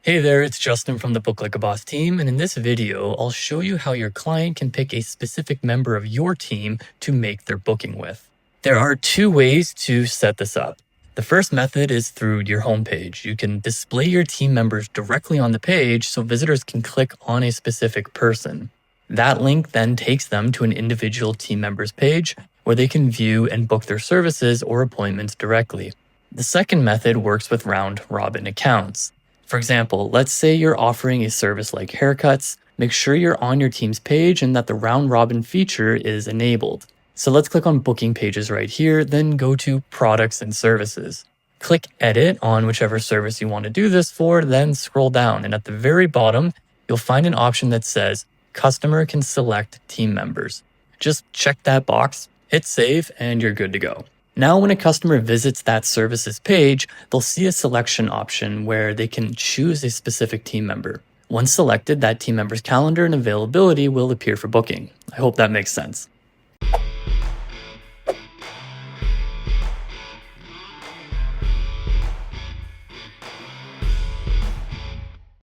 Hey there, it's Justin from the Book Like a Boss team, and in this video, I'll show you how your client can pick a specific member of your team to make their booking with. There are two ways to set this up. The first method is through your homepage. You can display your team members directly on the page so visitors can click on a specific person. That link then takes them to an individual team member's page where they can view and book their services or appointments directly. The second method works with round-robin accounts. For example, let's say you're offering a service like haircuts. Make sure you're on your team's page and that the round-robin feature is enabled. So let's click on booking pages right here, then go to products and services. Click edit on whichever service you want to do this for, then scroll down, and at the very bottom, you'll find an option that says customer can select team members. Just check that box, hit save, and you're good to go. Now, when a customer visits that services page, they'll see a selection option where they can choose a specific team member. Once selected, that team member's calendar and availability will appear for booking. I hope that makes sense.